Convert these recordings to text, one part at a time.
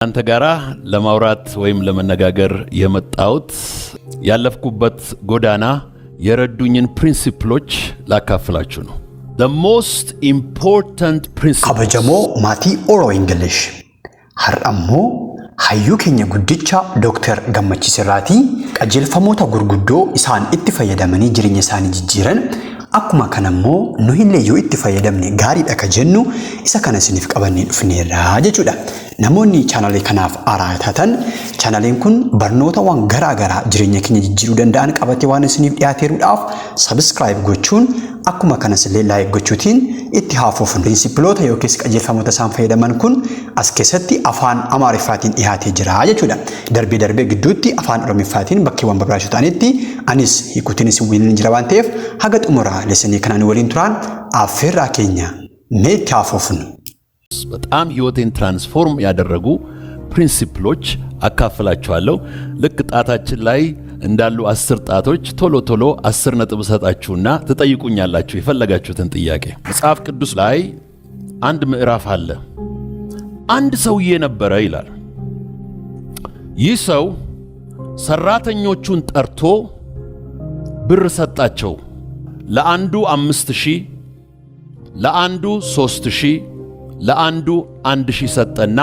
አንተ ጋራ ለማውራት ወይም ለመነጋገር የመጣሁት ያለፍኩበት ጎዳና የረዱኝን ፕሪንሲፕሎች ላካፍላችሁ ነው። The most important principle አበጀሞ ማቲ ኦሮ እንግሊሽ ሐራሞ ሀዩ ከኛ ጉድቻ ዶክተር ገመቺስ ራቲ ቀጀልፈሞታ ጉርጉዶ ኢሳን ኢትፈየደመኒ ጅሪኝ ኢሳን ጅጅረን akkuma kanammoo nu hilleeyyuu itti fayyadamne gaariidha ka jennu isa kana isiniif qabannee dhufneerra jechuudha. Namoonni chaanalee kanaaf haaraa taatan chaanaleen kun barnoota waan garaa garaa jireenya keenya jijjiiruu danda'an qabatee waan isiniif dhiyaateeruudhaaf subscribe gochuun akkuma kanas illee like gochuutiin itti haafuufun pirinsiploota yookiis qajeelfamoota isaan fayyadaman kun as keessatti afaan Amaariffaatiin dhiyaatee jira jechuudha. Darbee gidduutti afaan Oromiffaatiin bakkeewwan barbaachisoo ta'anitti anis hiikuutiin isin waliin jira waan ta'eef haga xumuraa lesanii kanaan waliin turaan affeerraa keenya meetti haafuufun በጣም ህይወቴን ትራንስፎርም ያደረጉ ፕሪንሲፕሎች አካፍላችኋለሁ። ልክ ጣታችን ላይ እንዳሉ 10 ጣቶች ቶሎ 10 ነጥብ ሰጣችሁና ትጠይቁኛላችሁ የፈለጋችሁትን ጥያቄ። መጽሐፍ ቅዱስ ላይ አንድ ምዕራፍ አለ። አንድ ሰውዬ ነበረ ይላል። ይህ ሰው ሰራተኞቹን ጠርቶ ብር ሰጣቸው። ለአንዱ 5000፣ ለአንዱ 3000፣ ለአንዱ 1000 ሰጠና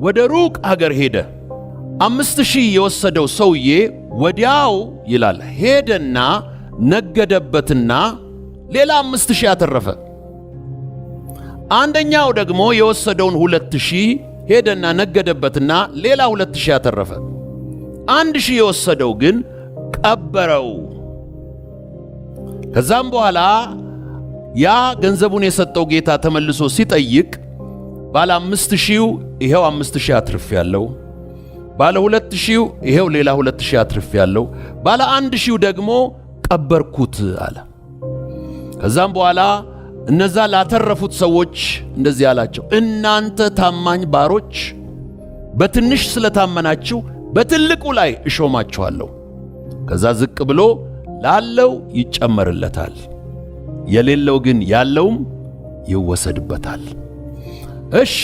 ወደ ሩቅ ሀገር ሄደ። 5000 የወሰደው ሰውዬ ወዲያው ይላል ሄደና ነገደበትና ሌላ 5000 አተረፈ። አንደኛው ደግሞ የወሰደውን 2000 ሄደና ነገደበትና ሌላ 2000 አተረፈ። 1000 የወሰደው ግን ቀበረው። ከዛም በኋላ ያ ገንዘቡን የሰጠው ጌታ ተመልሶ ሲጠይቅ ባለ 5000 ይሄው 5000 አትርፍ ያለው፣ ባለ 2000 ይሄው ሌላ 2000 አትርፍ ያለው፣ ባለ 1000 ደግሞ ቀበርኩት አለ። ከዛም በኋላ እነዛ ላተረፉት ሰዎች እንደዚህ አላቸው፣ እናንተ ታማኝ ባሮች በትንሽ ስለታመናችሁ በትልቁ ላይ እሾማችኋለሁ። ከዛ ዝቅ ብሎ ላለው ይጨመርለታል፣ የሌለው ግን ያለውም ይወሰድበታል። እሺ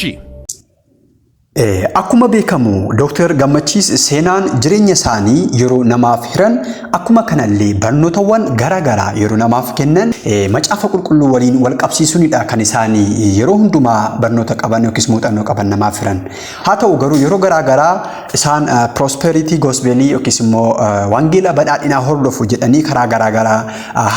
akkuma beekamu Dr. Gammachiis seenaan jireenya isaanii yeroo namaaf hiran akkuma kanallee barnootawwan garaa yeroo namaaf kennan macaafa qulqulluu waliin wal qabsiisuunidha kan isaanii yeroo hundumaa barnoota qaban yookiis muuxannoo qaban namaaf hiran. Haa ta'u garuu yeroo garaa isaan prosperity gospel yookiis immoo wangeela badhaadhinaa hordofu jedhanii karaa garaa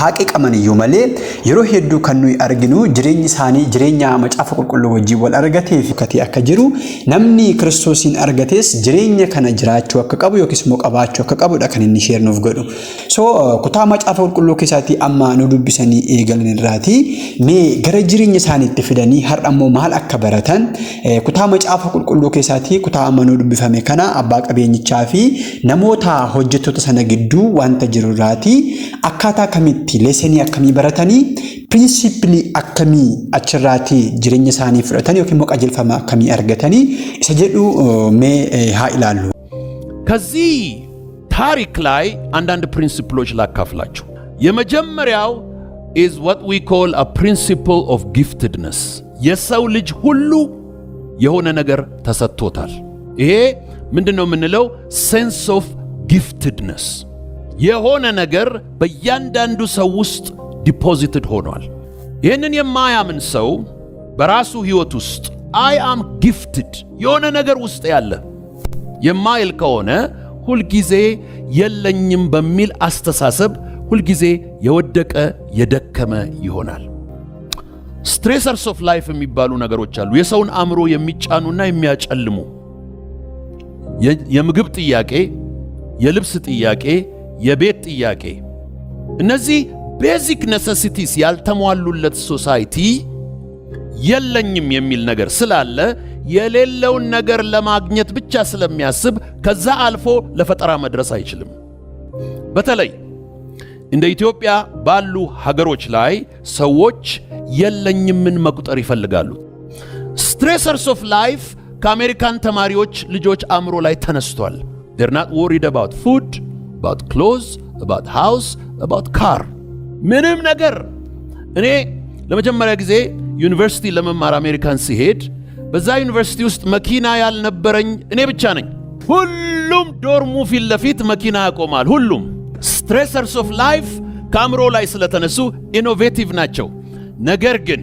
haaqii qaban iyyuu malee yeroo hedduu kan nuyi arginu jireenyi isaanii jireenya macaafa qulqulluu wajjin wal argatee fi katii akka jiru namni Kiristoosin argates jireenya kana jiraachuu akka qabu yookiis immoo qabaachuu akka qabudha kan inni sheer nuuf godhu. So kutaa macaafa qulqulluu keessatti amma nu dubbisanii eegalan irraati mee gara jireenya isaaniitti fidanii har'a immoo maal akka baratan kutaa macaafa qulqulluu keessatti kutaa amma nu dubbifame kana abbaa qabeenyichaa fi namoota hojjettoota sana gidduu wanta jiru irraati akkaataa kamitti leesanii akkamii baratanii principally akkamii achirraati jireenya isaanii fudhatanii yookiin immoo qajeelfama akkamii argatanii isa jedhu mee haa ilaallu. ከዚህ ታሪክ ላይ አንዳንድ ፕሪንሲፕሎች ላካፍላችሁ። የመጀመሪያው is what we call a principle of giftedness። የሰው ልጅ ሁሉ የሆነ ነገር ተሰጥቶታል። ይሄ ምንድነው የምንለው? sense of giftedness። የሆነ ነገር በእያንዳንዱ ሰው ውስጥ ዲፖዚትድ ሆኗል። ይህንን የማያምን ሰው በራሱ ህይወት ውስጥ I am gifted የሆነ ነገር ውስጥ ያለ የማይል ከሆነ ሁልጊዜ የለኝም በሚል አስተሳሰብ ሁልጊዜ የወደቀ የደከመ ይሆናል። ስትሬሰርስ ኦፍ ላይፍ የሚባሉ ነገሮች አሉ። የሰውን አእምሮ የሚጫኑና የሚያጨልሙ የምግብ ጥያቄ፣ የልብስ ጥያቄ፣ የቤት ጥያቄ፣ እነዚህ ቤዚክ ኔሴሲቲስ ያልተሟሉለት ሶሳይቲ የለኝም የሚል ነገር ስላለ የሌለውን ነገር ለማግኘት ብቻ ስለሚያስብ ከዛ አልፎ ለፈጠራ መድረስ አይችልም። በተለይ እንደ ኢትዮጵያ ባሉ ሀገሮች ላይ ሰዎች የለኝምን መቁጠር ይፈልጋሉ። ስትሬሰርስ ኦፍ ላይፍ ከአሜሪካን ተማሪዎች ልጆች አእምሮ ላይ ተነስቷል። they're not worried about food, about clothes, about house, about car። ምንም ነገር እኔ ለመጀመሪያ ጊዜ ዩኒቨርሲቲ ለመማር አሜሪካን ሲሄድ በዛ ዩኒቨርሲቲ ውስጥ መኪና ያልነበረኝ እኔ ብቻ ነኝ። ሁሉም ዶርሙ ፊት ለፊት መኪና ያቆማል። ሁሉም ስትሬሰርስ ኦፍ ላይፍ ከአእምሮ ላይ ስለተነሱ ኢኖቬቲቭ ናቸው። ነገር ግን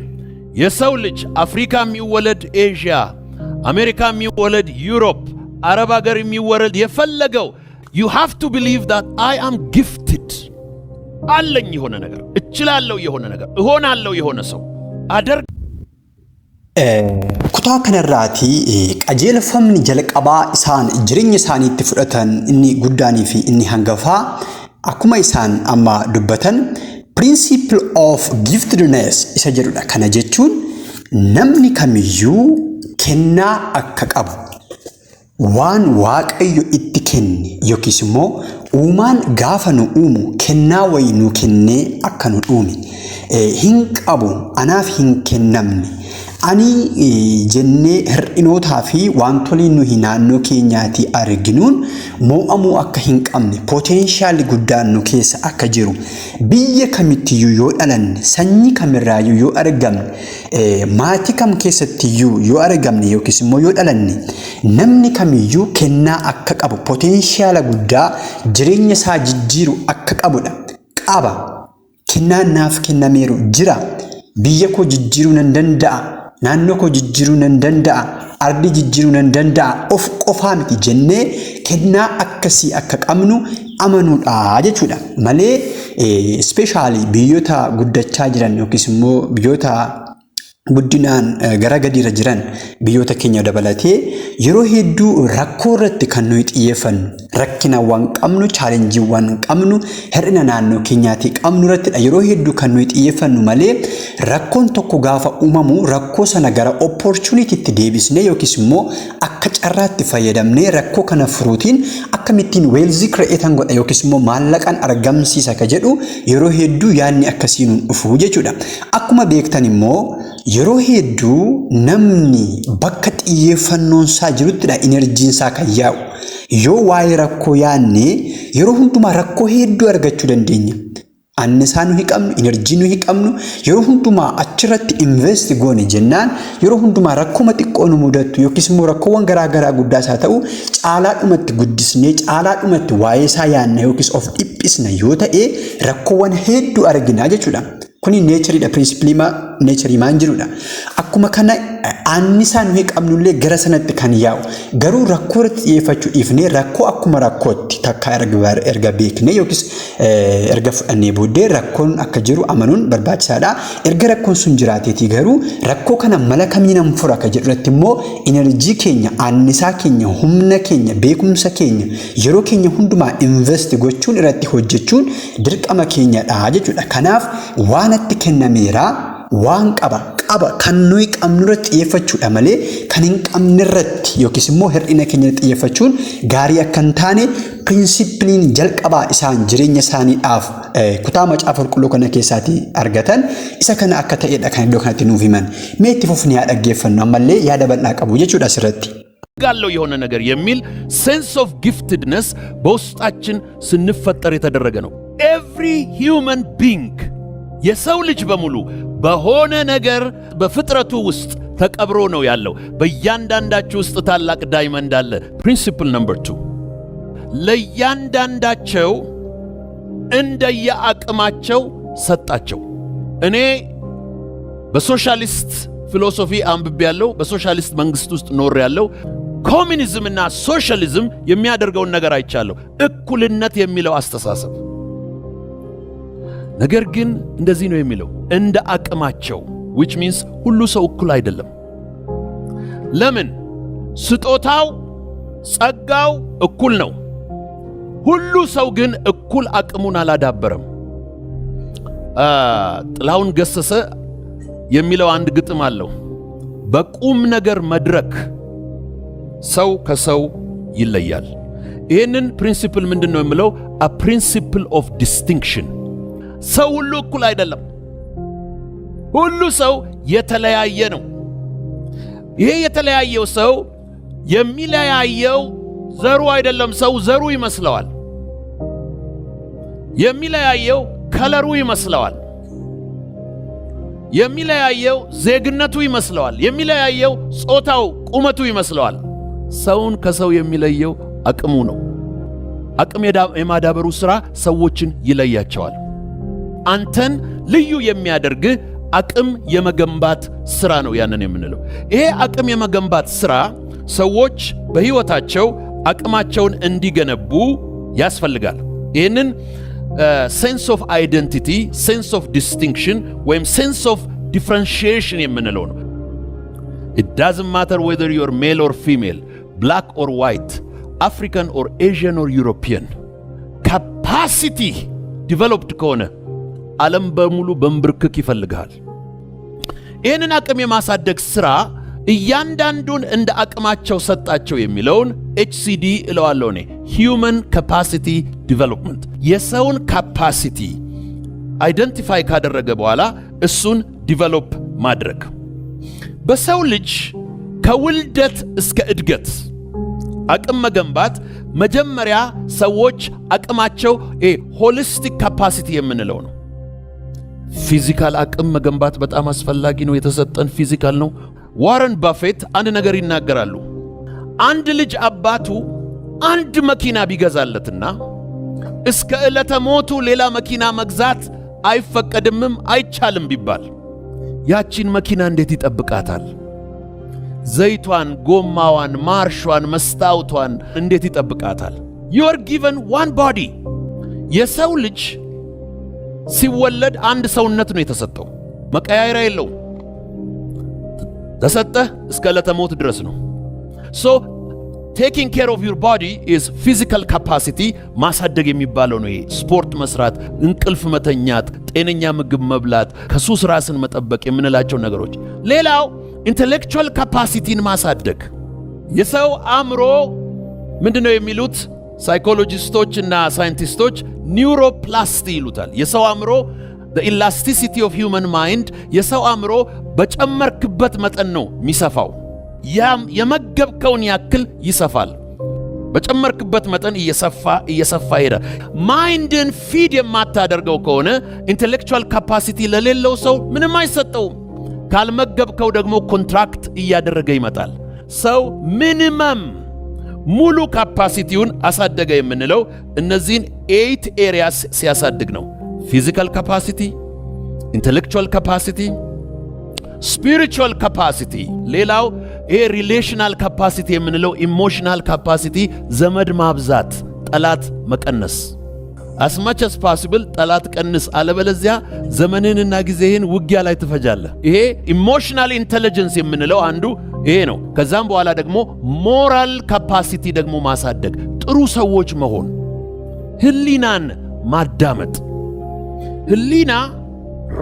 የሰው ልጅ አፍሪካ የሚወለድ ኤዥያ፣ አሜሪካ የሚወለድ ዩሮፕ፣ አረብ ሀገር የሚወለድ የፈለገው you have to believe that I am gifted አለኝ የሆነ ነገር እችላለሁ የሆነ ነገር እሆናለሁ የሆነ ሰው አደርግ kutaa kanarraati qajeelfamni jalqabaa isaan jireenya isaaniitti fudhatan inni guddaanii fi inni hangafaa akkuma isaan amma dubbatan principle of giftedness isa jedhudha. Kana jechuun namni kamiyyuu kennaa akka qabu waan waaqayyo itti kenne yookiis immoo uumaan gaafa nu uumu kennaa wayii nu kennee akka nu uume hin qabu anaaf hin kennamne ani jennee hir'inootaa fi wantoonni nuyi naannoo keenyaatti arginuun mo'amuu akka hin qabne potentiaalii guddaan nu keessa akka jiru biyya kamittiyyuu yoo dhalanne sanyii kamirraayyuu yoo argamne maatii kam keessattiyyuu yoo argamne yookiis immoo yoo dhalanne namni kamiyyuu kennaa akka qabu potentiaala guddaa jireenya isaa jijjiiru akka qabudha. Qaba kennaan naaf kennameeru jira biyya koo jijjiiruu nan danda'a naannoo koo jijjiiruu nan danda'a ardii jijjiiruu nan danda'a of qofaa miti jennee kennaa akkasii akka qabnu amanuudha jechuudha. Malee especially biyyoota guddachaa jiran yookiis immoo biyyoota guddinaan gara gadiirra jiran biyyoota keenya dabalatee yeroo hedduu rakkoo irratti kan nuyi xiyyeeffannu rakkinawwan qabnu chaalenjiiwwan qabnu hir'ina naannoo keenyaatti qabnu irrattidha yeroo hedduu kan nuyi xiyyeeffannu malee rakkoon tokko gaafa uumamu rakkoo sana gara opportunitytti deebisnee yookiis immoo akka carraatti fayyadamnee rakkoo kana furuutiin akkamittiin wealth create godha yookiis immoo maallaqaan argamsiisa ka jedhu yeroo hedduu yaadni akkasiin dhufu jechuudha. Akkuma beektan immoo yeroo hedduu namni bakka xiyyeeffannoon isaa jiruttidha enerjiin isaa kan yaa'u. Yoo waa'ee rakkoo yaadne yeroo hundumaa rakkoo hedduu argachuu dandeenya. Annisaa nu hiqamnu, enerjii nu hiqamnu yeroo hundumaa achirratti invest goone jennaan yeroo hundumaa rakkoo xiqqoo nu mudatu yookiis immoo rakkoowwan garaa guddaa isaa ta'u caalaadhumatti guddisnee caalaadhumatti waa'ee isaa yaadna yookiis of dhiphisna yoo ta'e rakkoowwan hedduu argina jechuudha. Kuni nature principle nature maan jirudha. Akkuma kana annisaa nu hiqamnullee gara sanatti kan yaa'u garuu rakkoo irratti xiyyeeffachuu dhiifnee rakkoo akkuma rakkootti takka erga beeknee yookiis erga fudhannee booddee rakkoon akka jiru amanuun barbaachisaadha. Erga rakkoon sun jiraateetii garuu rakkoo kana mala kamiin fura ka jedhurratti immoo enerjii keenya annisaa keenya humna keenya beekumsa keenya yeroo keenya hundumaa invest gochuun irratti hojjechuun dirqama keenyadha jechuudha. Kanaaf waan itti kennameera waan qaba kan nuyi qabnu irratti xiyyeeffachuudha malee kan hin qabne irratti yookiis immoo hir'ina keenya xiyyeeffachuun gaarii akka hin taane pirinsipiliin jalqabaa isaan jireenya isaaniidhaaf kutaa macaafa qulqulluu kana keessatti argatan isa kana akka ta'edha kan iddoo kanatti nuuf himan. Mee itti fufnee haa dhaggeeffannu ammallee yaada bal'aa qabu jechuudha asirratti. ጋለው የሆነ ነገር የሚል sense of giftedness በውስጣችን ስንፈጠር የተደረገ ነው። Every human being የሰው ልጅ በሙሉ በሆነ ነገር በፍጥረቱ ውስጥ ተቀብሮ ነው ያለው። በእያንዳንዳችሁ ውስጥ ታላቅ ዳይመንድ አለ። ፕሪንሲፕል ነምበር 2 ለእያንዳንዳቸው እንደየአቅማቸው ሰጣቸው። እኔ በሶሻሊስት ፊሎሶፊ አንብቤ ያለው በሶሻሊስት መንግስት ውስጥ ኖር ያለው ኮሚኒዝም እና ሶሻሊዝም የሚያደርገውን ነገር አይቻለሁ። እኩልነት የሚለው አስተሳሰብ ነገር ግን እንደዚህ ነው የሚለው እንደ አቅማቸው which means ሁሉ ሰው እኩል አይደለም። ለምን? ስጦታው ጸጋው እኩል ነው። ሁሉ ሰው ግን እኩል አቅሙን አላዳበረም። ጥላሁን ገሰሰ የሚለው አንድ ግጥም አለው። በቁም ነገር መድረክ ሰው ከሰው ይለያል። ይህንን ፕሪንሲፕል ምንድነው የሚለው? a principle of distinction ሰው ሁሉ እኩል አይደለም። ሁሉ ሰው የተለያየ ነው። ይሄ የተለያየው ሰው የሚለያየው ዘሩ አይደለም። ሰው ዘሩ ይመስለዋል። የሚለያየው ከለሩ ይመስለዋል። የሚለያየው ዜግነቱ ይመስለዋል። የሚለያየው ጾታው፣ ቁመቱ ይመስለዋል። ሰውን ከሰው የሚለየው አቅሙ ነው። አቅም የማዳበሩ ሥራ ሰዎችን ይለያቸዋል። አንተን ልዩ የሚያደርግህ አቅም የመገንባት ሥራ ነው ያንን የምንለው። ይሄ አቅም የመገንባት ሥራ ሰዎች በሕይወታቸው አቅማቸውን እንዲገነቡ ያስፈልጋል። ይህንን ሴንስ ኦፍ አይደንቲቲ፣ ሴንስ ኦፍ ዲስቲንክሽን ወይም ሴንስ ኦፍ ዲፍረንሺዬሽን የምንለው ነው። It doesn't matter whether you're male or female, black or white, African or Asian or European. capacity developed ከሆነ ዓለም በሙሉ በንብርክክ ይፈልጋል። ይህንን አቅም የማሳደግ ሥራ እያንዳንዱን እንደ አቅማቸው ሰጣቸው የሚለውን HCD እለዋለሁ እኔ Human Capacity Development። የሰውን ካፓሲቲ አይደንቲፋይ ካደረገ በኋላ እሱን ዲቨሎፕ ማድረግ። በሰው ልጅ ከውልደት እስከ እድገት አቅም መገንባት መጀመሪያ ሰዎች አቅማቸው ሆሊስቲክ ካፓሲቲ የምንለው ነው። ፊዚካል አቅም መገንባት በጣም አስፈላጊ ነው። የተሰጠን ፊዚካል ነው። ዋረን ባፌት አንድ ነገር ይናገራሉ። አንድ ልጅ አባቱ አንድ መኪና ቢገዛለትና እስከ ዕለተ ሞቱ ሌላ መኪና መግዛት አይፈቀድምም አይቻልም ቢባል ያቺን መኪና እንዴት ይጠብቃታል? ዘይቷን፣ ጎማዋን፣ ማርሿን፣ መስታወቷን እንዴት ይጠብቃታል? you are given one body። የሰው ልጅ ሲወለድ አንድ ሰውነት ነው የተሰጠው። መቀያየራ የለው። ተሰጠህ እስከ ዕለተ ሞት ድረስ ነው። so taking care of your body is physical capacity ማሳደግ የሚባለው ነው። ስፖርት መስራት፣ እንቅልፍ መተኛት፣ ጤነኛ ምግብ መብላት፣ ከሱስ ራስን መጠበቅ የምንላቸው ነገሮች። ሌላው intellectual capacity ማሳደግ። የሰው አእምሮ ምንድነው የሚሉት ሳይኮሎጂስቶች እና ሳይንቲስቶች? ኒውሮፕላስቲ ይሉታል። የሰው አእምሮ the elasticity of human mind የሰው አእምሮ በጨመርክበት መጠን ነው የሚሰፋው። የመገብከውን ያክል ይሰፋል። በጨመርክበት መጠን እየሰፋ ይሄዳል። ማይንድን ፊድ የማታደርገው ከሆነ ኢንተሌክቹዋል ካፓሲቲ ለሌለው ሰው ምንም አይሰጠውም። ካልመገብከው ደግሞ ኮንትራክት እያደረገ ይመጣል። ሰው ሚኒመም ሙሉ ካፓሲቲውን አሳደገ የምንለው እነዚህን 8 ኤሪያስ ሲያሳድግ ነው። ፊዚካል ካፓሲቲ፣ ኢንተሌክቹዋል ካፓሲቲ፣ ስፒሪቹዋል ካፓሲቲ። ሌላው ይሄ ሪሌሽናል ካፓሲቲ የምንለው ኢሞሽናል ካፓሲቲ፣ ዘመድ ማብዛት፣ ጠላት መቀነስ። as much as possible ጠላት ቀንስ፣ አለበለዚያ ዘመንህንና ጊዜህን ውጊያ ላይ ትፈጃለህ። ይሄ ኢሞሽናል ኢንተለጀንስ የምንለው አንዱ ይሄ ነው። ከዛም በኋላ ደግሞ ሞራል ካፓሲቲ ደግሞ ማሳደግ፣ ጥሩ ሰዎች መሆን፣ ህሊናን ማዳመጥ። ህሊና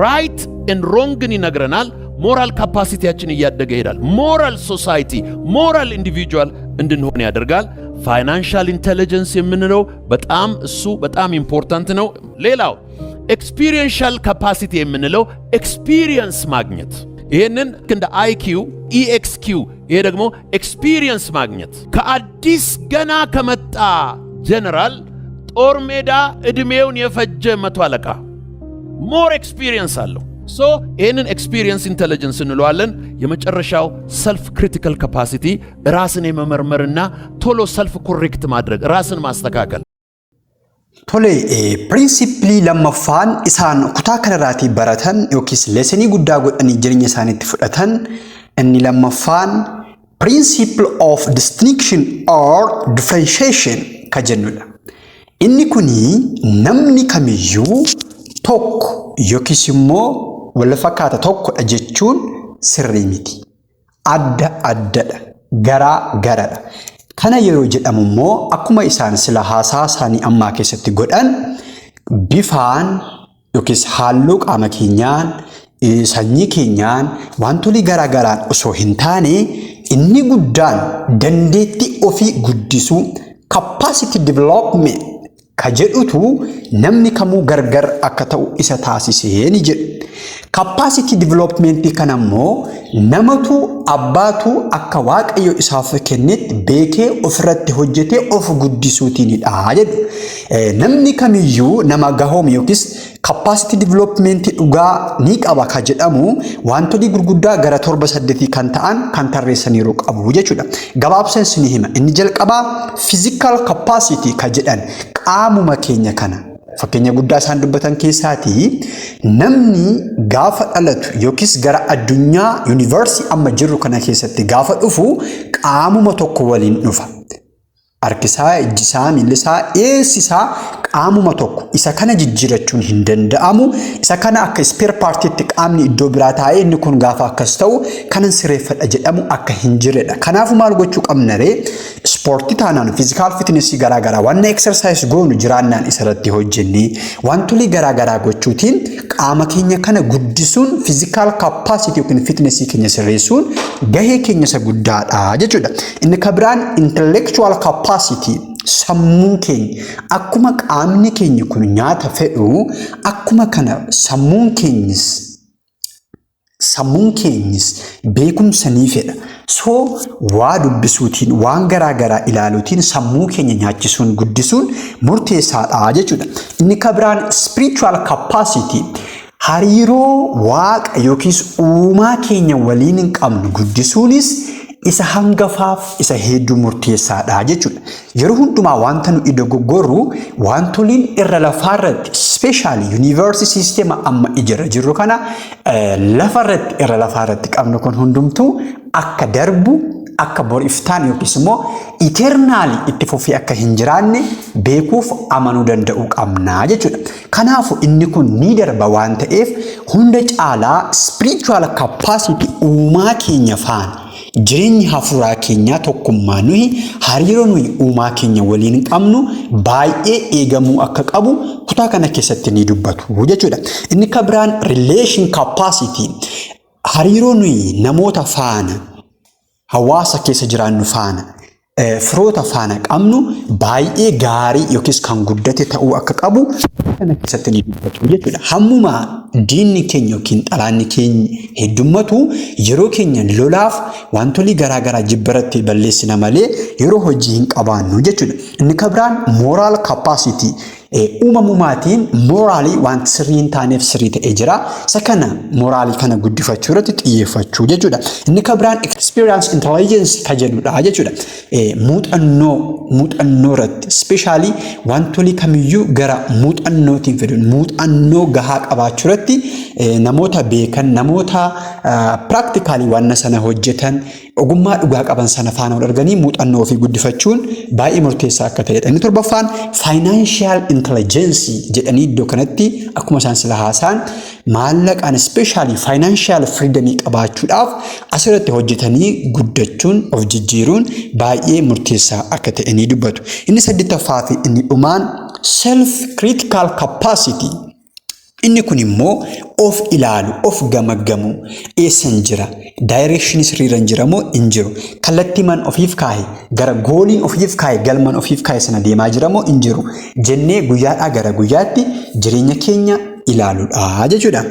ራይት ኤንድ ሮንግን ይነግረናል። ሞራል ካፓሲቲያችን እያደገ ይሄዳል። ሞራል ሶሳይቲ፣ ሞራል ኢንዲቪጁዋል እንድንሆን ያደርጋል። ፋይናንሻል ኢንተለጀንስ የምንለው እሱ በጣም ኢምፖርታንት ነው። ሌላው ኤክስፒሪየንሻል ካፓሲቲ የምንለው ኤክስፒሪየንስ ማግኘት። ይሄንን እንደ IQ EXQ፣ ይሄ ደግሞ ኤክስፒሪየንስ ማግኘት። ከአዲስ ገና ከመጣ ጀነራል ጦር ሜዳ ዕድሜውን የፈጀ መቶ አለቃ ሞር ኤክስፒሪየንስ አለው። ሶ ይህንን ኤክስፒሪየንስ ኢንተለጀንስ እንለዋለን። የመጨረሻው ሰልፍ ክሪቲካል ካፓሲቲ፣ ራስን የመመርመርና ቶሎ ሰልፍ ኮሬክት ማድረግ፣ ራስን ማስተካከል። ቶሌ ፕሪንሲፕሊ ለመፋን ኢሳን ኩታ ከነራቲ በረተን ዮኪስ ለሰኒ ጉዳ ጎድኒ ጅርኝ ሳኒት ፍደተን እኒ ለመፋን ፕሪንሲፕል ኦፍ ዲስቲንክሽን ኦር ዲፈረንሺዬሽን ከጀኑላ እኒ ኩኒ ነምኒ ከሚዩ ቶክ ዮኪስሞ ወለፈካተ ቶክ አጀቹን ስሪሚቲ አደ ገራ ገረዳ ከነ የሮ ጀደሙሞ አኩማ ኢሳን ስለ ሐሳሳኒ አማ ከሰት ጎዳን ቢፋን ዮኪስ ሃሉ ቃመኪኛን ሰኚ ኬኛን ዋንቱሊ ገራ ገራን ኦሶ ሂንታኔ እኒ ጉዳን ደንዴቲ ኦፊ ጉዲሱ ካፓሲቲ ዲቨሎፕመንት ከጀዱቱ ነምኒ ከሙ ገርገር አከተው ኢሰታሲሴን ይጅ ካፓሲቲ ዲቨሎፕመንት ከነሞ ነመቱ አባቱ አከዋቀዮ ኢሳፍ ከነት ቤኬ ኦፍረት ሆጀቴ ኦፍ ጉዲሱቲን ዳጀ ነምኒ ከሚዩ ነማጋሆም ዮኪስ capacity development dhugaa ni qaba ka jedhamu wantoonni gurguddaa gara 7-8 kan ta'an kan tarreessaniiru qabu jechuudha. Gabaabseen ni hima. Inni jalqabaa physical capacity ka jedhan qaamuma keenya kana fakkeenya guddaa isaan dubbatan keessaati namni gaafa dhalatu yookiis gara addunyaa yuunivarsiitii amma jirru kana keessatti gaafa dhufu qaamuma tokko waliin dhufa. Harkisaa, ijjisaa, miillisaa, eessisaa qaamuma tokko isa kana jijjiirachuun hin danda'amu. Isa kana akka spare partiitti qaamni iddoo biraa taa'ee inni kun gaafa akkas ta'u kanan sireeffadha jedhamu akka hin jirredha. Kanaafuu maal gochuu qabna ree? Ispoortii taanaan physical fitness garaagaraa waan exercise goonu jiraannaan isarratti hojjennee wantoonni garaagaraa gochuutiin qaama keenya kana guddisuun physical capacity yookiin fitness keenya sirreessuun gahee keenya isa guddaadha jechuudha. Inni kabiraan intellectual capacity sammuun keenya akkuma qaamni keenya kun nyaata fedhu akkuma kana sammuun keenyis beekumsa ni fedha. So waa dubbisuutiin waan garaagaraa ilaaluutiin sammuu keenya nyaachisuun guddisuun murteessaadha jechuudha. Inni kabiraan spiritual capacity hariiroo waaqa yookiis uumaa keenya waliin hin qabnu guddisuunis isa hangafaaf isa hedduu murteessaadha jechuudha. Yeroo hundumaa wanta nu dogoggorru wantoliin irra lafaarratti especially university system amma ijara jirru kana irra lafaarratti qabnu kun hundumtuu akka darbu akka boriftaan yookiis immoo eternally itti fufee akka hin jiraanne beekuuf amanuu danda'uu qabna jechuudha. Kanaafuu inni kun ni darba waan ta'eef hunda caalaa spiritual capacity uumaa keenya faana jireenyi hafuuraa keenyaa tokkummaa nuyi hariiroo nuyi uumaa keenya waliin qabnu baay'ee eegamuu akka qabu kutaa kana keessatti ni dubbatu jechuudha. Inni kabiraan relation capacity hariiroo nuyi namoota faana hawaasa keessa jiraannu faana firoota faana qabnu baay'ee gaarii yookiis kan guddate ta'uu akka qabu kana keessatti ni dubbatu jechuudha. Hammuma diinni keenya yookiin xalaanni keenya heddummatu yeroo keenya lolaaf wantoonni garaagaraa jibbaratti balleessina malee yeroo hojii hin qabaannu jechuudha. Inni kabiraan moral capacity uumamumaatiin moraalii waan sirrii hin taaneef sirrii ta'ee jira. Isa kana moraalii kana guddifachuu irratti xiyyeeffachuu jechuudha. Inni kabiraan experience intelligence ka jedhudha jechuudha. Muuxannoo irratti especially wantoonni kamiyyuu gara muuxannootiin fiduun muuxannoo gahaa qabaachuu irratti namoota beekan namoota practically waan sana hojjetan ogummaa dhugaa qaban sana faana wal arganii muuxannoo ofii guddifachuun baay'ee murteessaa akka ta'edha. Inni torbaffaan financial intelligence jedhanii iddoo kanatti akkuma isaan sila haasaan maallaqaan especially financial freedom qabaachuudhaaf asirratti hojjetanii guddachuun of jijjiiruun baay'ee murteessaa akka ta'e ni dubbatu. Inni saddeettaffaa fi inni dhumaan self critical capacity. Inni kun immoo of ilaalu, of gamaggamu, eessan jira, direction sirriiran jira moo hin jiru, kallattiiman ofiif kaa'e, gara gooliin ofiif kaa'e, galman ofiif kaa'e sana deemaa jira moo hin jiru jennee guyyaadhaa gara guyyaatti jireenya keenya ilaaluudha jechuudha.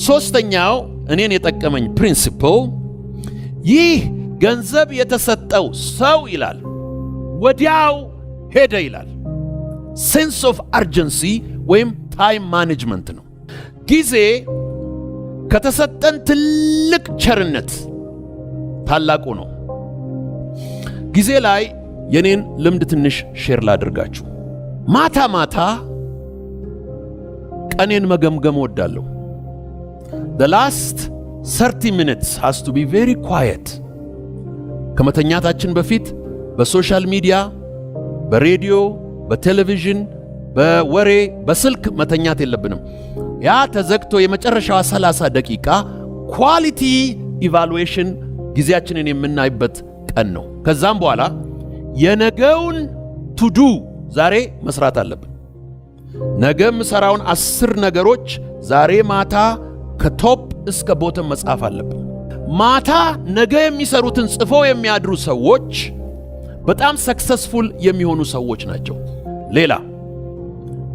ሶስተኛው እኔን የጠቀመኝ ፕሪንሲፕል ይህ ገንዘብ የተሰጠው ሰው ይላል ወዲያው ሄደ ይላል። ሴንስ ኦፍ አርጀንሲ ወይም ታይም ማኔጅመንት ነው። ጊዜ ከተሰጠን ትልቅ ቸርነት ታላቁ ነው። ጊዜ ላይ የኔን ልምድ ትንሽ ሼር ላድርጋችሁ። ማታ ማታ ቀኔን መገምገም ወዳለሁ። The last 30 minutes has to be very quiet. ከመተኛታችን በፊት በሶሻል ሚዲያ፣ በሬዲዮ፣ በቴሌቪዥን፣ በወሬ፣ በስልክ መተኛት የለብንም። ያ ተዘግቶ የመጨረሻዋ 30 ደቂቃ ኳሊቲ ኢቫሉዌሽን ጊዜያችንን የምናይበት ቀን ነው። ከዛም በኋላ የነገውን ቱዱ ዛሬ መስራት አለብን። ነገ ምሰራውን 10 ነገሮች ዛሬ ማታ ከቶፕ እስከ ቦተም መጻፍ አለብን። ማታ ነገ የሚሰሩትን ጽፈው የሚያድሩ ሰዎች በጣም ሰክሰስፉል የሚሆኑ ሰዎች ናቸው። ሌላ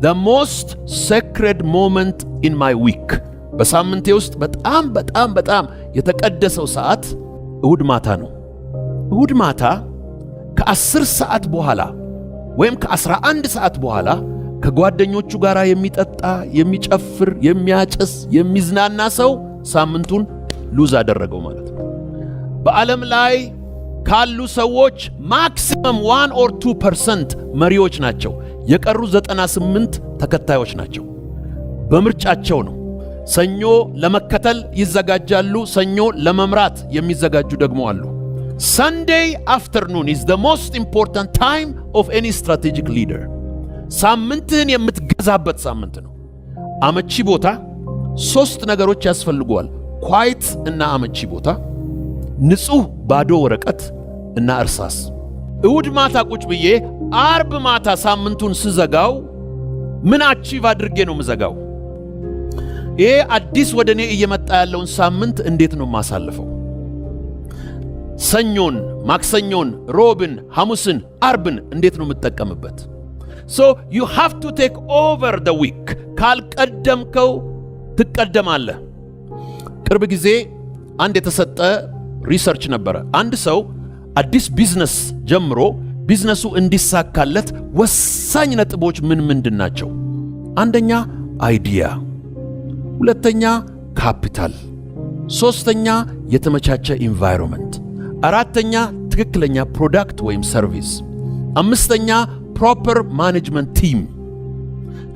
the most sacred moment in my week በሳምንቴ ውስጥ በጣም የተቀደሰው ሰዓት እሁድ ማታ ነው። እሁድ ማታ ከ10 ሰዓት በኋላ ወይም ከ11 ሰዓት በኋላ ከጓደኞቹ ጋር የሚጠጣ የሚጨፍር የሚያጨስ የሚዝናና ሰው ሳምንቱን ሉዝ አደረገው ማለት ነው። በዓለም ላይ ካሉ ሰዎች ማክሲመም 1 or 2% መሪዎች ናቸው። የቀሩ 98 ተከታዮች ናቸው። በምርጫቸው ነው። ሰኞ ለመከተል ይዘጋጃሉ፣ ሰኞ ለመምራት የሚዘጋጁ ደግሞ አሉ። Sunday afternoon is the most important time of any strategic leader. ሳምንትን የምትገዛበት ሳምንት ነው። አመቺ ቦታ 3 ነገሮች ያስፈልገዋል። ኳይት እና አመቺ ቦታ፣ ንጹህ ባዶ ወረቀት እና እርሳስ። እሁድ ማታ ቁጭ ብዬ አርብ ማታ ሳምንቱን ስዘጋው ምን አቺቭ አድርጌ ነው ምዘጋው? ይሄ አዲስ ወደኔ እየመጣ ያለውን ሳምንት እንዴት ነው ማሳልፈው? ሰኞን፣ ማክሰኞን፣ ሮብን፣ ሐሙስን፣ አርብን እንዴት ነው የምትጠቀምበት? So you have to take over the week. ካልቀደምከው ትቀደማለህ። ቅርብ ጊዜ አንድ የተሰጠ ሪሰርች ነበረ። አንድ ሰው አዲስ ቢዝነስ ጀምሮ ቢዝነሱ እንዲሳካለት ወሳኝ ነጥቦች ምንድን ናቸው? አንደኛ አይዲያ፣ ሁለተኛ ካፒታል፣ ሶስተኛ የተመቻቸ ኢንቫይሮንመንት፣ አራተኛ ትክክለኛ ፕሮዳክት ወይም ሰርቪስ፣ አምስተኛ ፕሮፐር ማኔጅመንት ቲም፣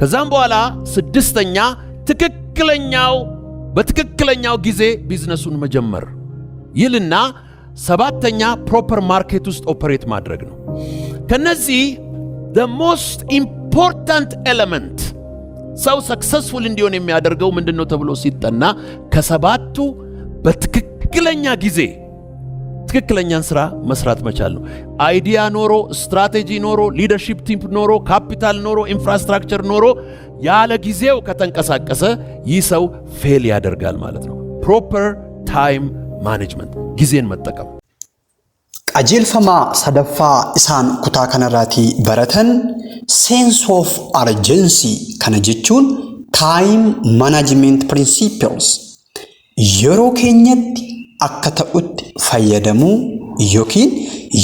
ከዛም በኋላ ስድስተኛ በትክክለኛው ጊዜ ቢዝነሱን መጀመር ይልና ሰባተኛ ፕሮፐር ማርኬት ውስጥ ኦፐሬት ማድረግ ነው። ከነዚህ the most important element ሰው ሰክሰስፉል እንዲሆን የሚያደርገው ምንድነው ተብሎ ሲጠና ከሰባቱ በትክክለኛ ጊዜ ትክክለኛን ስራ መስራት መቻል ነው። አይዲያ ኖሮ፣ ስትራቴጂ ኖሮ፣ ሊደርሺፕ ቲም ኖሮ፣ ካፒታል ኖሮ፣ ኢንፍራስትራክቸር ኖሮ ያለ ጊዜው ከተንቀሳቀሰ ይህ ሰው ፌል ያደርጋል ማለት ነው። ፕሮፐር ታይም ማኔጅመንት፣ ጊዜን መጠቀም። ቀጀልፈማ ሰደፋ ኢሳን ኩታ ከነራቲ በረተን ሴንስ ኦፍ አርጀንሲ ከነጀቹን ታይም ማኔጅመንት ፕሪንሲፕልስ የሮ ኬኘት አከተኡት ፈየደሙ ዮኪን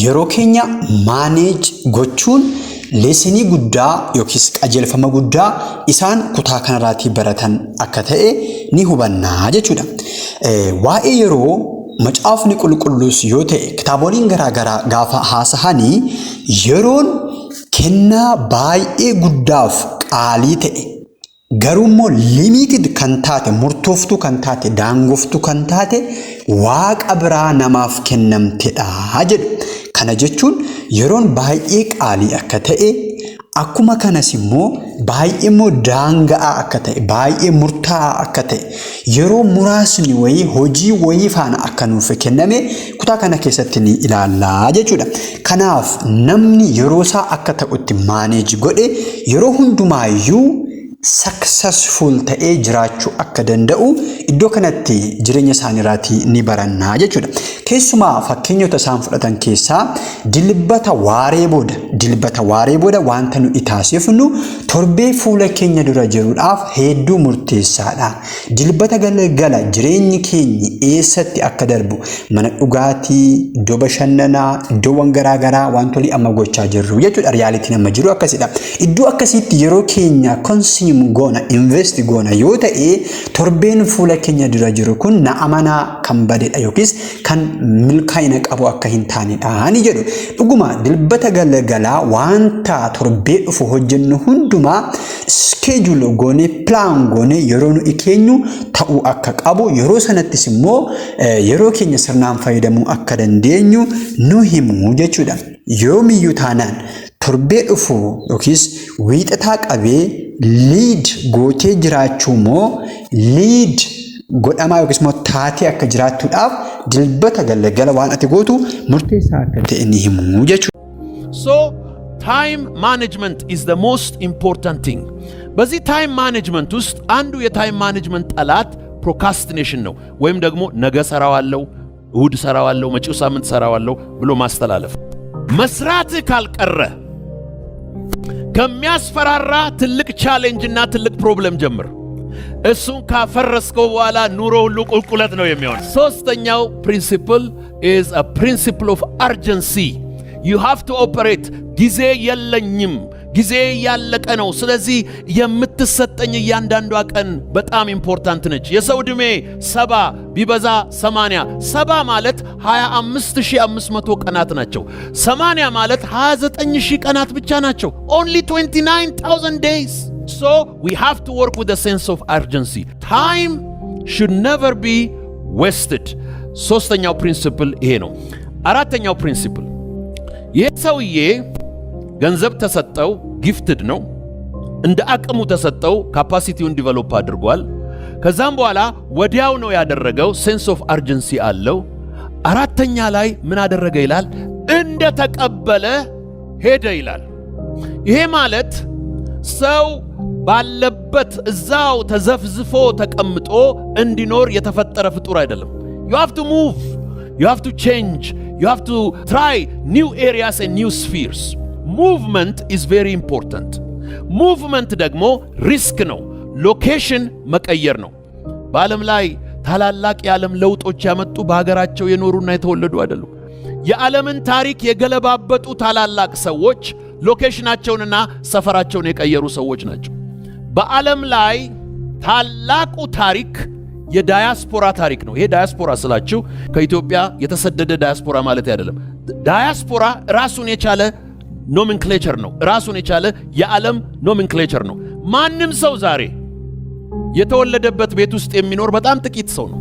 የሮ ኬኛ ማኔጅ ጎቹን ሌስኒ ጉዳ ዮኪስ ቀጀልፈማ ጉዳ ኢሳን ኩታ ከነራቲ በረተን አከተኤ ኒሁበና ጀቹዳ ዋኤ የሮ መጫፍኒ ቁልቁሉስ ዮቴ ክታቦሊን ገራገራ ጋፋ ሐሰሃኒ የሮን ከና ባይኤ ጉዳፍ ቃሊቴ ገሩሞ ሊሚትድ ከንታቴ ሙርቶፍቱ ከንታቴ ዳንጎፍቱ ከንታቴ ዋቀብራ ነማፍ ከነምቴዳ ጀዱ ከነጀቹን የሮን ባይኤ ቃሊ አከተኤ akkuma kanas immoo baay'ee immoo daangaa akka ta'e baay'ee murtaa'aa akka ta'e yeroo muraasni wayii hojii wayii faana akka nuuf kenname kutaa kana keessatti ni ilaallaa jechuudha. Kanaaf namni yeroo isaa akka ta'utti maaneej godhe yeroo hundumaayyuu successful ta'ee jiraachuu akka danda'u iddoo kanatti jireenya isaaniiraatii ni barannaa jechuudha. Keessumaa fakkeenyota isaan fudhatan keessaa dilbata waaree booda wanta nu itaasifnu torbee fuula keenya dura jiruudhaaf hedduu murteessaadha. Dilbata galgala jireenyi keenya eessatti akka darbu mana dhugaatii, iddoo bashannanaa, iddoowwan garaagaraa wantoonni amma gochaa jirru jechuudha. Riyaalitiin amma jiru akkasidha. Iddoo akkasitti yeroo keenya goona invest goona yoo ta'e torbeen fuula keenya dura jiru kun na amanaa kan badedha yookiis kan milkaa'ina qabu akka hin taanedha ni jedhu. Dhuguma dilbata galgalaa wanta torbee dhufu hojjennu hundumaa schedule goone plan goone yeroo nu ikeenyu ta'uu akka qabu yeroo sanattis immoo yeroo keenya sirnaan fayyadamuu akka dandeenyu nu himu jechuudha. Yoomiyyuu taanaan torbee dhufu yookiis wiixataa qabee liid gootee jiraachuu moo liid godhamaa yookiis moo taatee akka jiraattuudhaaf dilbata galgala waan ati gootu murteessaa akka ta'e ni himu jechuudha. So time management is the most important thing. በዚህ ታይም ማኔጅመንት ውስጥ አንዱ የታይም ማኔጅመንት ጠላት ፕሮካስቲኔሽን ነው፣ ወይም ደግሞ ነገ ሰራዋለሁ፣ እሁድ ሰራዋለሁ፣ መጪው ሳምንት ሰራዋለሁ ብሎ ማስተላለፍ። መስራት ካልቀረ ከሚያስፈራራ ትልቅ ቻሌንጅ እና ትልቅ ፕሮብለም ጀምር። እሱን ካፈረስከው በኋላ ኑሮ ሁሉ ቁልቁለት ነው የሚሆነው። ሶስተኛው ፕሪንሲፕል is a principle of urgency. You have to operate ጊዜ የለኝም፣ ጊዜ ያለቀ ነው። ስለዚህ የምትሰጠኝ እያንዳንዷ ቀን በጣም ኢምፖርታንት ነች። የሰው ዕድሜ 70 ቢበዛ 80 70 ማለት 25500 ቀናት ናቸው። 80 ማለት 29000 ቀናት ብቻ ናቸው። only 29000 days. So we have to work with a sense of urgency. Time should never be wasted. ሶስተኛው ፕሪንሲፕል ይሄ ነው። አራተኛው ፕሪንሲፕል ይሄ ሰውዬ ገንዘብ ተሰጠው፣ ጊፍትድ ነው። እንደ አቅሙ ተሰጠው፣ ካፓሲቲውን ዲቨሎፕ አድርጓል። ከዛም በኋላ ወዲያው ነው ያደረገው፣ ሴንስ ኦፍ አርጀንሲ አለው። አራተኛ ላይ ምን አደረገ ይላል? እንደ ተቀበለ ሄደ ይላል። ይሄ ማለት ሰው ባለበት እዛው ተዘፍዝፎ ተቀምጦ እንዲኖር የተፈጠረ ፍጡር አይደለም። you have to move, you have to change, you have to try new areas and new spheres. Movement is very important. Movement ደግሞ ሪስክ ነው። ሎኬሽን መቀየር ነው። በዓለም ላይ ታላላቅ የዓለም ለውጦች ያመጡ በሀገራቸው የኖሩና የተወለዱ አይደሉም። የዓለምን ታሪክ የገለባበጡ ታላላቅ ሰዎች ሎኬሽናቸውንና ሰፈራቸውን የቀየሩ ሰዎች ናቸው። በዓለም ላይ ታላቁ ታሪክ የዳያስፖራ ታሪክ ነው። ይሄ ዳያስፖራ ስላችሁ ከኢትዮጵያ የተሰደደ ዳያስፖራ ማለት አይደለም። ዳያስፖራ ራሱን የቻለ ኖሜንክሌቸር ነው። ራሱን የቻለ የዓለም ኖሜንክሌቸር ነው። ማንም ሰው ዛሬ የተወለደበት ቤት ውስጥ የሚኖር በጣም ጥቂት ሰው ነው።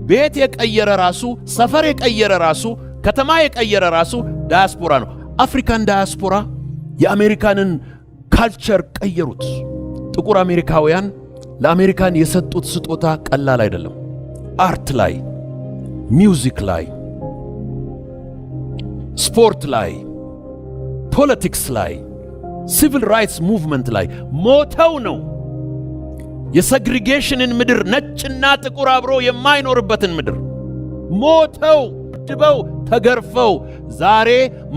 ቤት የቀየረ ራሱ፣ ሰፈር የቀየረ ራሱ፣ ከተማ የቀየረ ራሱ ዳያስፖራ ነው። አፍሪካን ዳያስፖራ የአሜሪካንን ካልቸር ቀየሩት። ጥቁር አሜሪካውያን ለአሜሪካን የሰጡት ስጦታ ቀላል አይደለም። አርት ላይ፣ ሚውዚክ ላይ፣ ስፖርት ላይ፣ ፖለቲክስ ላይ፣ ሲቪል ራይትስ ሙቭመንት ላይ ሞተው ነው የሴግሪጌሽንን ምድር፣ ነጭና ጥቁር አብሮ የማይኖርበትን ምድር ሞተው ድበው ተገርፈው ዛሬ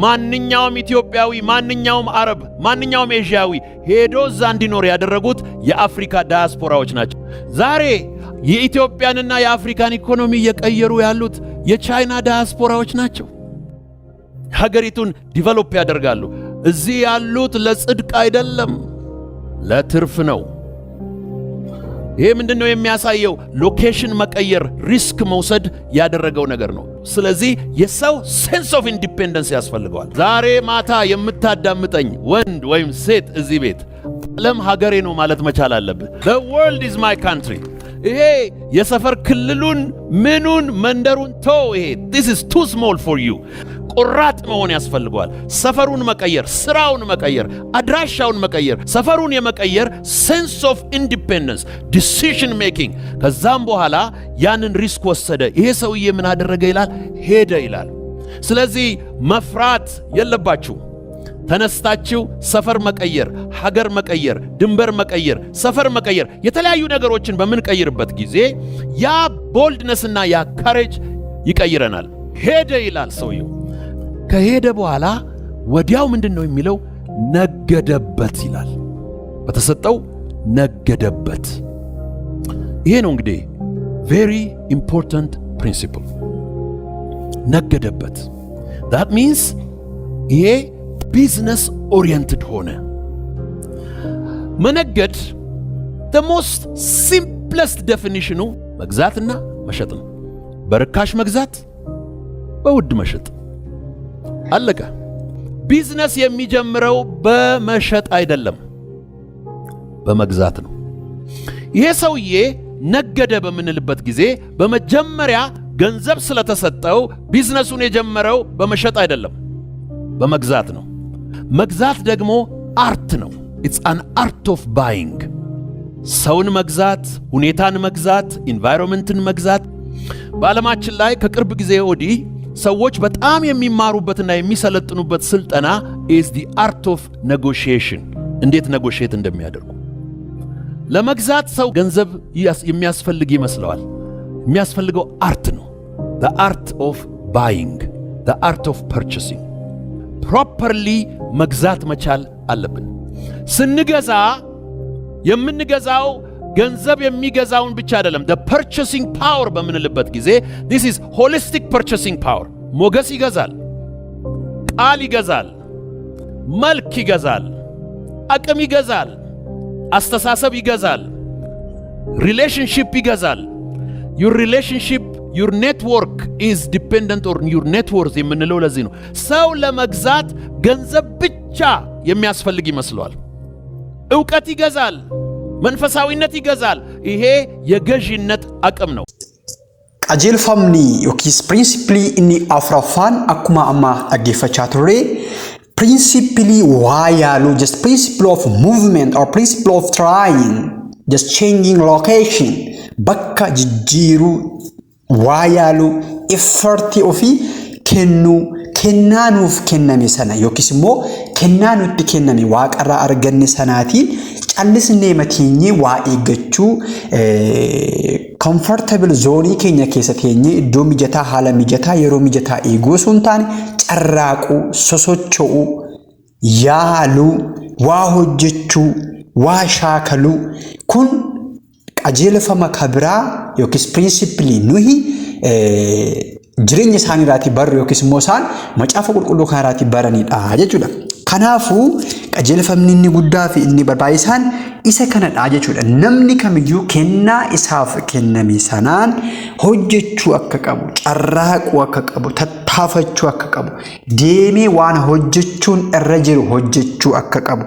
ማንኛውም ኢትዮጵያዊ፣ ማንኛውም አረብ፣ ማንኛውም ኤዥያዊ ሄዶ እዛ እንዲኖር ያደረጉት የአፍሪካ ዳያስፖራዎች ናቸው። ዛሬ የኢትዮጵያንና የአፍሪካን ኢኮኖሚ እየቀየሩ ያሉት የቻይና ዳያስፖራዎች ናቸው። ሀገሪቱን ዲቨሎፕ ያደርጋሉ። እዚህ ያሉት ለጽድቅ አይደለም፣ ለትርፍ ነው። ይሄ ምንድነው የሚያሳየው? ሎኬሽን መቀየር፣ ሪስክ መውሰድ ያደረገው ነገር ነው። ስለዚህ የሰው ሴንስ ኦፍ ኢንዲፔንደንስ ያስፈልገዋል። ዛሬ ማታ የምታዳምጠኝ ወንድ ወይም ሴት እዚህ ቤት ዓለም ሀገሬ ነው ማለት መቻል አለብህ። the world is my country። ይሄ የሰፈር ክልሉን ምኑን መንደሩን ተው። ይሄ this is too small for you። ቆራጥ መሆን ያስፈልገዋል። ሰፈሩን መቀየር፣ ስራውን መቀየር፣ አድራሻውን መቀየር፣ ሰፈሩን የመቀየር ሴንስ ኦፍ ኢንዲፔንደንስ፣ ዲሲዥን ሜኪንግ። ከዛም በኋላ ያንን ሪስክ ወሰደ። ይሄ ሰውዬ ምን አደረገ ይላል? ሄደ ይላል። ስለዚህ መፍራት የለባችሁ። ተነስታችሁ ሰፈር መቀየር፣ ሀገር መቀየር፣ ድንበር መቀየር፣ ሰፈር መቀየር፣ የተለያዩ ነገሮችን በምንቀይርበት ጊዜ ያ ቦልድነስና ያ ካሬጅ ይቀይረናል። ሄደ ይላል ሰውየው። ከሄደ በኋላ ወዲያው ምንድነው የሚለው? ነገደበት ይላል። በተሰጠው ነገደበት። ይሄ ነው እንግዲህ ቬሪ ኢምፖርታንት ፕሪንሲፕል። ነገደበት that means ይሄ ቢዝነስ ኦሪየንትድ ሆነ። መነገድ the most simplest definition መግዛትና መሸጥ ነው። በርካሽ መግዛት፣ በውድ መሸጥ፣ አለቀ። ቢዝነስ የሚጀምረው በመሸጥ አይደለም፣ በመግዛት ነው። ይሄ ሰውዬ ነገደ በምንልበት ጊዜ በመጀመሪያ ገንዘብ ስለተሰጠው ቢዝነሱን የጀመረው በመሸጥ አይደለም፣ በመግዛት ነው። መግዛት ደግሞ አርት ነው። it's an art of buying። ሰውን መግዛት፣ ሁኔታን መግዛት፣ ኢንቫይሮንመንትን መግዛት። በዓለማችን ላይ ከቅርብ ጊዜ ወዲህ ሰዎች በጣም የሚማሩበትና የሚሰለጥኑበት ስልጠና is the art of negotiation። እንዴት negotiate እንደሚያደርጉ። ለመግዛት ሰው ገንዘብ የሚያስፈልግ ይመስለዋል። የሚያስፈልገው አርት ነው። the art of buying, the art of purchasing። properly መግዛት መቻል አለብን። ስንገዛ የምንገዛው ገንዘብ የሚገዛውን ብቻ አይደለም። the purchasing power በምንልበት ጊዜ this is holistic purchasing power። ሞገስ ይገዛል፣ ቃል ይገዛል፣ መልክ ይገዛል፣ አቅም ይገዛል፣ አስተሳሰብ ይገዛል፣ ሪሌሽንሺፕ ይገዛል። your relationship, your network is dependent on your net worth የምንለው ለዚህ ነው። ሰው ለመግዛት ገንዘብ ብቻ የሚያስፈልግ ይመስለዋል። ዕውቀት ይገዛል፣ መንፈሳዊነት ይገዛል። ይሄ የገዢነት አቅም ነው። qajeelfamni yookiis pirinsipilii inni afuraffaan akkuma amma dhaggeeffachaa turre principally waa yaaluu, just principle of movement or principle of trying, just changing location, bakka jijjiiruu, waa yaaluu, effortii ofii kennuu, kennaa nuuf kenname sana yookiis immoo kennaa nutti kenname waaqarraa arganne sanaatiin callisnee mateenyee waa eeggachuu, comfortable zone keenya keessa teenyee iddoo mijataa, haala mijataa, yeroo mijataa eeguu osoo hin taane carraaquu, sosocho'uu, yaaluu, waa hojjechuu, waa shaakaluu, kun qajeelfama kabiraa yookiis pirinsipilii nuyi jireenya isaaniiraatii barru yookiis immoo isaan macaafa qulqulluu kanarraatii baranidha jechuudha. Kanaafuu qajeelfamni inni guddaa fi inni barbaachisaan isa kanadha jechuudha. Namni kamiyyuu kennaa isaaf kenname sanaan hojjechuu akka qabu, carraaquu akka qabu, tattaafachuu akka qabu, deemee waan hojjechuun irra jiru hojjechuu akka qabu,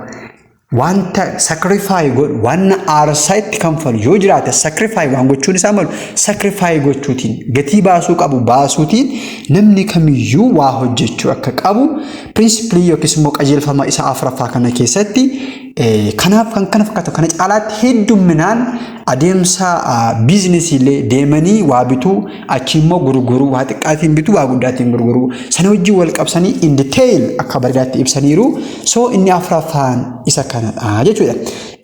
wanta sacrifice godhu, waan aarsaa itti kanfalu yoo jiraate sacrifice waan gochuun isaa malu sacrifice gochuutiin, gatii baasuu qabu baasuutiin namni kamiyyuu waa hojjechuu akka qabu principally yookiis immoo qajeelfama isa afuraffaa kana keessatti kanaaf kan kana fakkaatu kana caalaatti hedduminaan adeemsa biizinasii illee deemanii waa bituu achi immoo gurguruu, waa xiqqaatiin bituu waa guddaatiin gurguruu sana wajjin wal qabsanii in detail akka bareedaatti ibsaniiru. So inni afuraffaan isa kanadha jechuudha.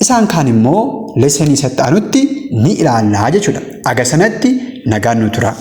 Isaan kaan immoo lesson isatti aanutti ni ilaallaa jechuudha. Aga sanatti nagaan nu tura.